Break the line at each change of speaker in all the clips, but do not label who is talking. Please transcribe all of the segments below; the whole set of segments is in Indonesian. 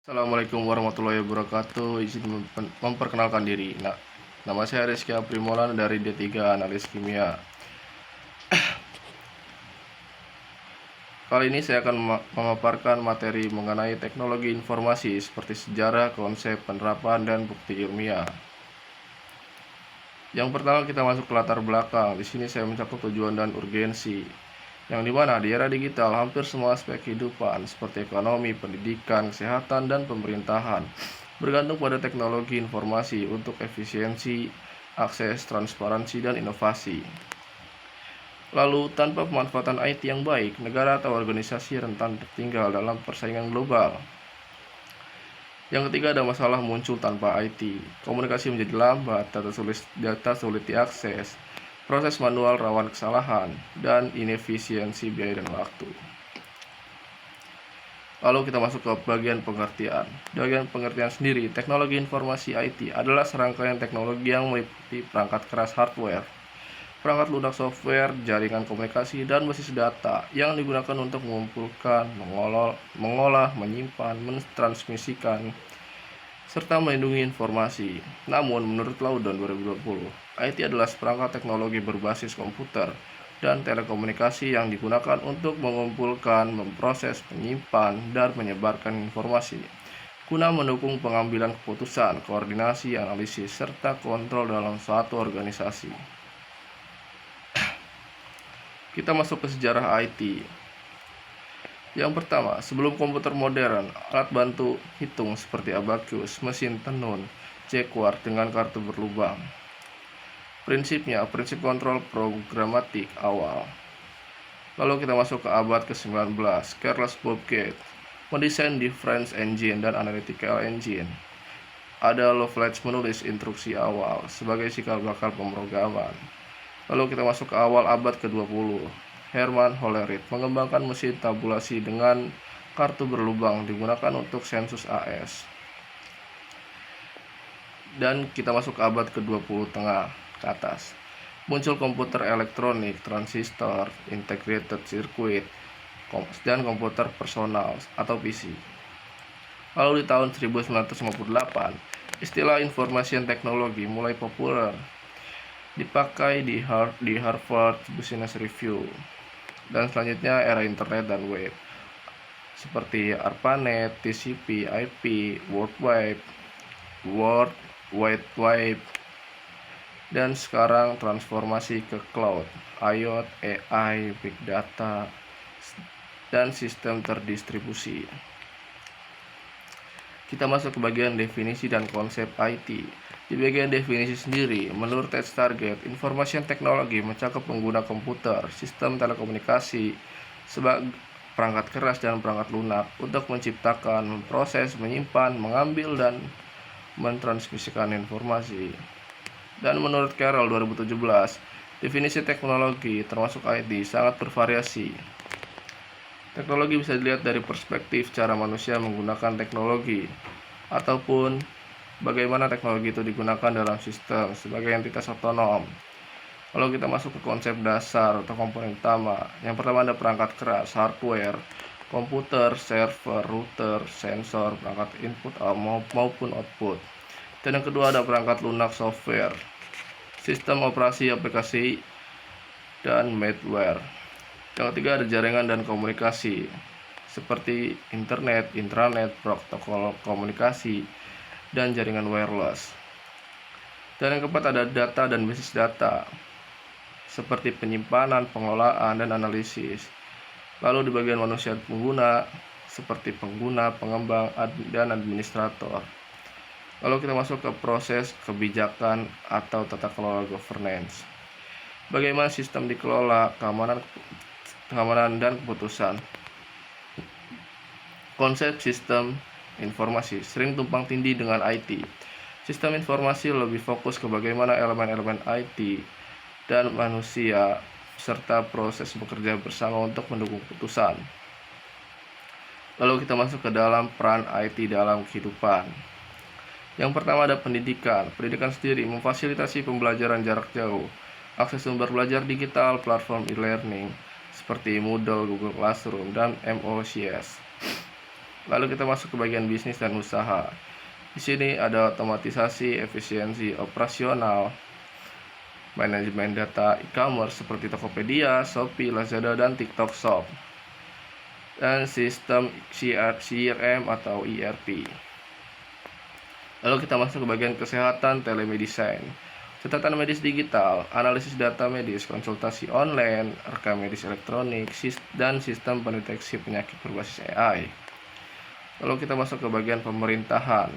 Assalamualaikum warahmatullahi wabarakatuh. Izin memperkenalkan diri. Nama saya Rizky Aprimolan dari D3 Analis Kimia. Kali ini saya akan memaparkan materi mengenai teknologi informasi seperti sejarah, konsep, penerapan, dan bukti ilmiah. Yang pertama kita masuk ke latar belakang. Di sini saya mencakup tujuan dan urgensi. Yang dimana di era digital hampir semua aspek kehidupan seperti ekonomi, pendidikan, kesehatan, dan pemerintahan bergantung pada teknologi informasi untuk efisiensi, akses, transparansi, dan inovasi. Lalu, tanpa pemanfaatan IT yang baik, negara atau organisasi rentan tertinggal dalam persaingan global. Yang ketiga, ada masalah muncul tanpa IT. Komunikasi menjadi lambat, data sulit diakses, proses manual rawan kesalahan, dan inefisiensi biaya dan waktu. Lalu kita masuk ke bagian pengertian. Bagian pengertian sendiri, teknologi informasi IT adalah serangkaian teknologi yang meliputi perangkat keras hardware, perangkat lunak software, jaringan komunikasi, dan basis data yang digunakan untuk mengumpulkan, mengolah, menyimpan, mentransmisikan, serta melindungi informasi. Namun, menurut Laudon 2020, IT adalah seperangkat teknologi berbasis komputer dan telekomunikasi yang digunakan untuk mengumpulkan, memproses, menyimpan, dan menyebarkan informasi guna mendukung pengambilan keputusan, koordinasi, analisis, serta kontrol dalam suatu organisasi. Kita masuk ke sejarah IT. Yang pertama, sebelum komputer modern, alat bantu hitung seperti abacus, mesin tenun, jacquard dengan kartu berlubang. Prinsipnya, prinsip kontrol programatik awal. Lalu kita masuk ke abad ke-19, Charles Babbage mendesain difference engine dan analytical engine. Ada Lovelock menulis instruksi awal sebagai cikal bakal pemrograman. Lalu kita masuk ke awal abad ke-20. Herman Hollerith mengembangkan mesin tabulasi dengan kartu berlubang digunakan untuk sensus AS. Dan kita masuk ke abad ke-20 tengah ke atas. Muncul komputer elektronik, transistor, integrated circuit, dan komputer personal atau PC. Lalu di tahun 1958, istilah information technology mulai populer dipakai di Harvard Business Review. Dan selanjutnya era internet dan web seperti ARPANET, TCP, IP, World Wide Web, dan sekarang transformasi ke cloud, IoT, AI, big data, dan sistem terdistribusi. Kita masuk ke bagian definisi dan konsep IT. Di bagian definisi sendiri, menurut TechTarget, information technology mencakup pengguna komputer, sistem telekomunikasi, sebagai perangkat keras dan perangkat lunak untuk menciptakan, memproses, menyimpan, mengambil, dan mentransmisikan informasi. Dan menurut Carroll 2017, definisi teknologi termasuk IT sangat bervariasi. Teknologi bisa dilihat dari perspektif cara manusia menggunakan teknologi, ataupun bagaimana teknologi itu digunakan dalam sistem sebagai entitas otonom. Lalu kita masuk ke konsep dasar atau komponen utama. Yang pertama ada perangkat keras, hardware, komputer, server, router, sensor, perangkat input maupun output. Dan yang kedua ada perangkat lunak software, sistem operasi aplikasi, dan malware. Yang ketiga ada jaringan dan komunikasi seperti internet, intranet, protokol komunikasi, dan jaringan wireless. Dan yang keempat ada data dan basis data seperti penyimpanan, pengelolaan, dan analisis. Lalu di bagian manusia pengguna seperti pengguna, pengembang, dan administrator. Lalu kita masuk ke proses kebijakan atau tata kelola governance. Bagaimana sistem dikelola, keamanan dan keputusan. Konsep sistem informasi sering tumpang tindih dengan IT. Sistem informasi lebih fokus ke bagaimana elemen-elemen IT dan manusia serta proses bekerja bersama untuk mendukung keputusan. Lalu kita masuk ke dalam peran IT dalam kehidupan. Yang pertama ada pendidikan. Pendidikan sendiri memfasilitasi pembelajaran jarak jauh, akses sumber belajar digital, platform e-learning seperti Moodle, Google Classroom, dan MOOCs. Lalu kita masuk ke bagian bisnis dan usaha. Di sini ada otomatisasi, efisiensi operasional, manajemen data e-commerce seperti Tokopedia, Shopee, Lazada, dan TikTok Shop, dan sistem CRM atau ERP. Lalu kita masuk ke bagian kesehatan, telemedicine, catatan medis digital, analisis data medis, konsultasi online, rekam medis elektronik, dan sistem pendeteksi penyakit berbasis AI. Lalu kita masuk ke bagian pemerintahan.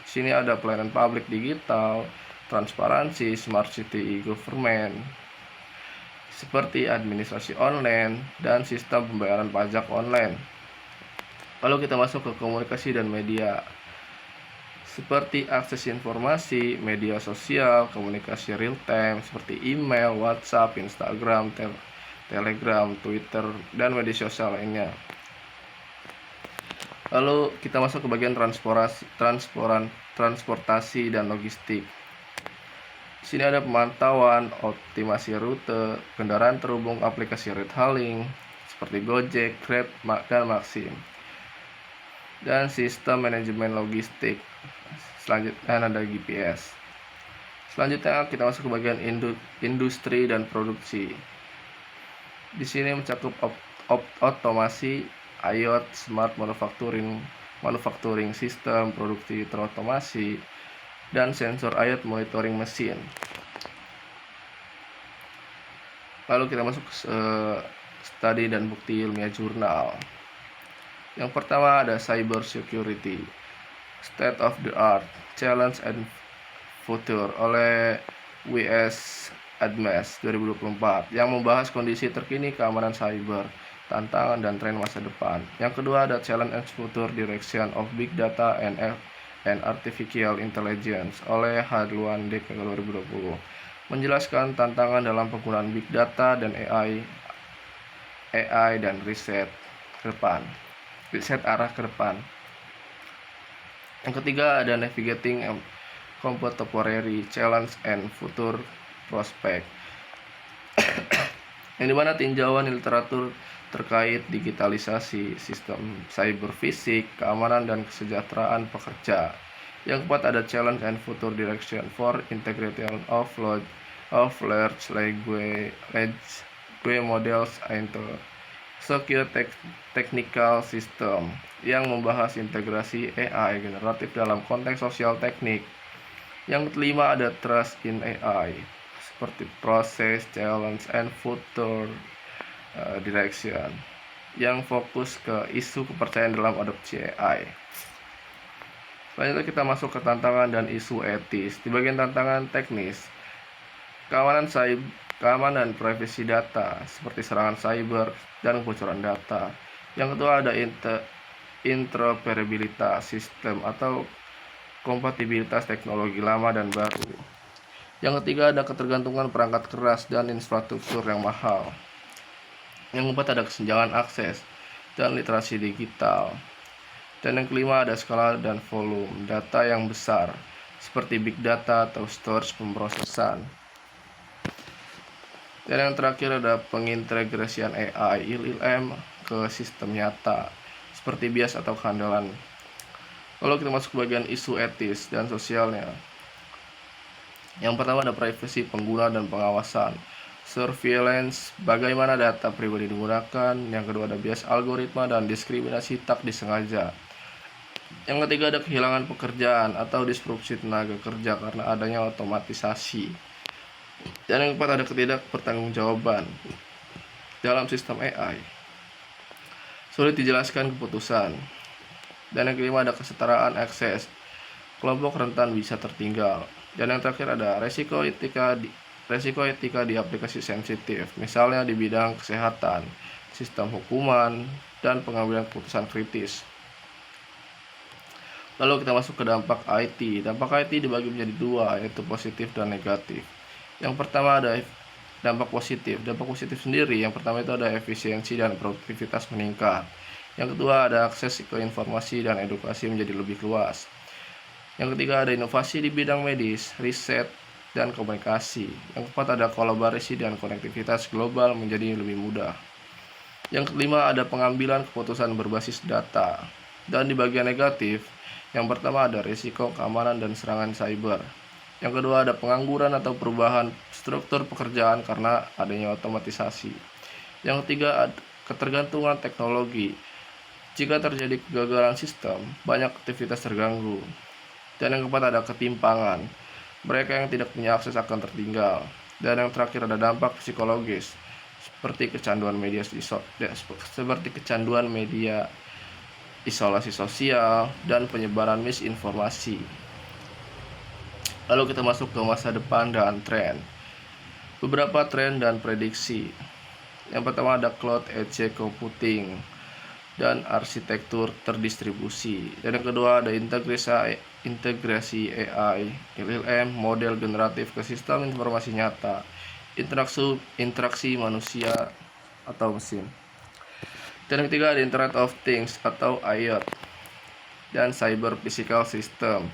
Di sini ada pelayanan publik digital, transparansi, smart city e-government, seperti administrasi online dan sistem pembayaran pajak online. Lalu kita masuk ke komunikasi dan media, seperti akses informasi, media sosial, komunikasi real time seperti email, WhatsApp, Instagram, Telegram, Twitter, dan media sosial lainnya. Lalu kita masuk ke bagian transportasi dan logistik. Di sini ada pemantauan, optimasi rute, kendaraan terhubung aplikasi ride hailing seperti Gojek, Grab, dan Maxim, dan sistem manajemen logistik. Selanjutnya ada GPS. Selanjutnya kita masuk ke bagian industri dan produksi. Di sini mencakup otomasi, IoT, smart manufacturing system, produksi terotomasi, dan sensor IoT monitoring mesin. Lalu kita masuk ke studi dan bukti ilmiah jurnal. Yang pertama ada cyber security, state of the art, challenge and future oleh W.S. Admes 2024 yang membahas kondisi terkini keamanan cyber, tantangan dan tren masa depan. Yang kedua ada challenge and future direction of big data and artificial intelligence oleh Hadluan Dek 2020 menjelaskan tantangan dalam penggunaan big data dan AI dan riset arah ke depan. Yang ketiga ada navigating contemporary challenge and future prospect yang dimana tinjauan literatur terkait digitalisasi, sistem cyber fisik, keamanan dan kesejahteraan pekerja. Yang keempat ada challenge and future direction for integration of large language models into secure technical system yang membahas integrasi AI generatif dalam konteks sosial teknik. Yang kelima ada trust in AI seperti proses, challenge, and future direction yang fokus ke isu kepercayaan dalam adopsi AI. Selanjutnya kita masuk ke tantangan dan isu etis. Di bagian tantangan teknis, keamanan privasi data seperti serangan cyber dan kebocoran data. Yang kedua ada interoperabilitas sistem atau kompatibilitas teknologi lama dan baru. Yang ketiga ada ketergantungan perangkat keras dan infrastruktur yang mahal. Yang keempat ada kesenjangan akses dan literasi digital. Dan yang kelima ada skala dan volume data yang besar seperti big data atau storage pemrosesan. Dan yang terakhir ada pengintegrasian AI (ILM) ke sistem nyata seperti bias atau kehandalan. Lalu kita masuk ke bagian isu etis dan sosialnya. Yang pertama ada privasi pengguna dan pengawasan, surveillance, bagaimana data pribadi digunakan. Yang kedua ada bias algoritma dan diskriminasi tak disengaja. Yang ketiga ada kehilangan pekerjaan atau disrupsi tenaga kerja karena adanya otomatisasi. Dan yang keempat ada ketidakpertanggungjawaban dalam sistem AI, sulit dijelaskan keputusan. Dan yang kelima ada kesetaraan akses, kelompok rentan bisa tertinggal. Dan yang terakhir ada resiko etika di aplikasi sensitif, misalnya di bidang kesehatan, sistem hukuman, dan pengambilan keputusan kritis. Lalu kita masuk ke dampak IT. Dampak IT dibagi menjadi dua, yaitu positif dan negatif. Yang pertama ada dampak positif. Dampak positif sendiri, yang pertama itu ada efisiensi dan produktivitas meningkat. Yang kedua ada akses ke informasi dan edukasi menjadi lebih luas. Yang ketiga ada inovasi di bidang medis, riset, dan komunikasi. Yang keempat ada kolaborasi dan konektivitas global menjadi lebih mudah. Yang kelima ada pengambilan keputusan berbasis data. Dan di bagian negatif, yang pertama ada risiko keamanan dan serangan cyber. Yang kedua ada pengangguran atau perubahan struktur pekerjaan karena adanya otomatisasi. Yang ketiga ada ketergantungan teknologi. Jika terjadi kegagalan sistem, banyak aktivitas terganggu. Dan yang keempat ada ketimpangan. Mereka yang tidak punya akses akan tertinggal. Dan yang terakhir ada dampak psikologis, seperti kecanduan media, isolasi sosial, dan penyebaran misinformasi. Lalu kita masuk ke masa depan dan tren. Beberapa tren dan prediksi. Yang pertama ada cloud edge computing dan arsitektur terdistribusi. Dan yang kedua ada integrasi AI, LLM, model generatif ke sistem informasi nyata, interaksi manusia atau mesin. Dan yang ketiga ada Internet of Things atau IoT dan cyber physical system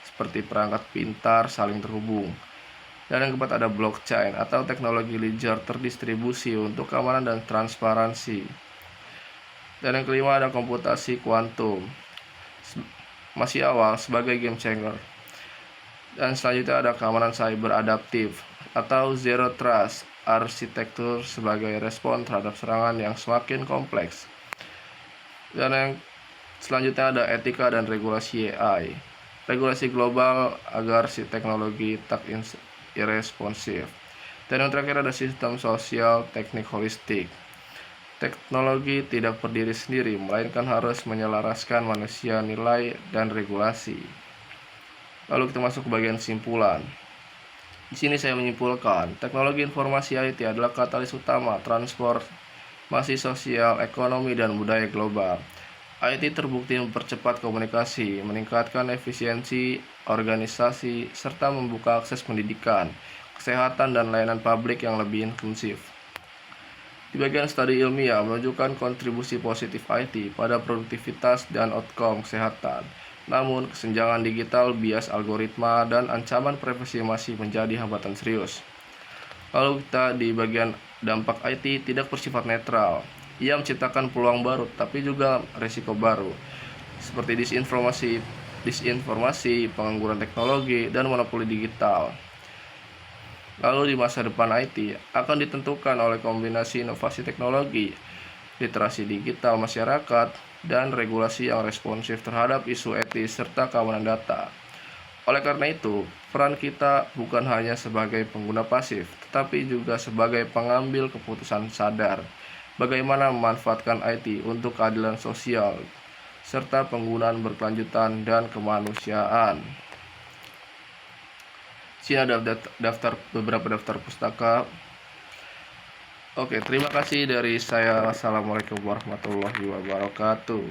seperti perangkat pintar saling terhubung. Dan yang keempat ada blockchain atau teknologi ledger terdistribusi untuk keamanan dan transparansi. Dan yang kelima ada komputasi kuantum, masih awal sebagai game changer. Dan selanjutnya ada keamanan cyber adaptif atau zero trust arsitektur sebagai respon terhadap serangan yang semakin kompleks. Dan yang selanjutnya ada etika dan regulasi AI, regulasi global agar si teknologi tak irresponsif. Dan yang terakhir ada sistem sosial teknik holistik. Teknologi tidak berdiri sendiri, melainkan harus menyelaraskan manusia, nilai, dan regulasi. Lalu kita masuk ke bagian simpulan. Di sini saya menyimpulkan, teknologi informasi IT adalah katalis utama transformasi sosial, ekonomi, dan budaya global. IT terbukti mempercepat komunikasi, meningkatkan efisiensi organisasi, serta membuka akses pendidikan, kesehatan, dan layanan publik yang lebih inklusif. Di bagian studi ilmiah menunjukkan kontribusi positif IT pada produktivitas dan outcome kesehatan. Namun, kesenjangan digital, bias algoritma, dan ancaman privasi masih menjadi hambatan serius. Lalu kita di bagian dampak IT tidak bersifat netral. Ia menciptakan peluang baru, tapi juga risiko baru, seperti disinformasi, pengangguran teknologi, dan monopoli digital. Lalu di masa depan IT akan ditentukan oleh kombinasi inovasi teknologi, literasi digital masyarakat, dan regulasi yang responsif terhadap isu etis serta keamanan data. Oleh karena itu, peran kita bukan hanya sebagai pengguna pasif, tetapi juga sebagai pengambil keputusan sadar bagaimana memanfaatkan IT untuk keadilan sosial serta penggunaan berkelanjutan dan kemanusiaan. Sini ada beberapa daftar pustaka. Oke, terima kasih dari saya. Wassalamualaikum warahmatullahi wabarakatuh.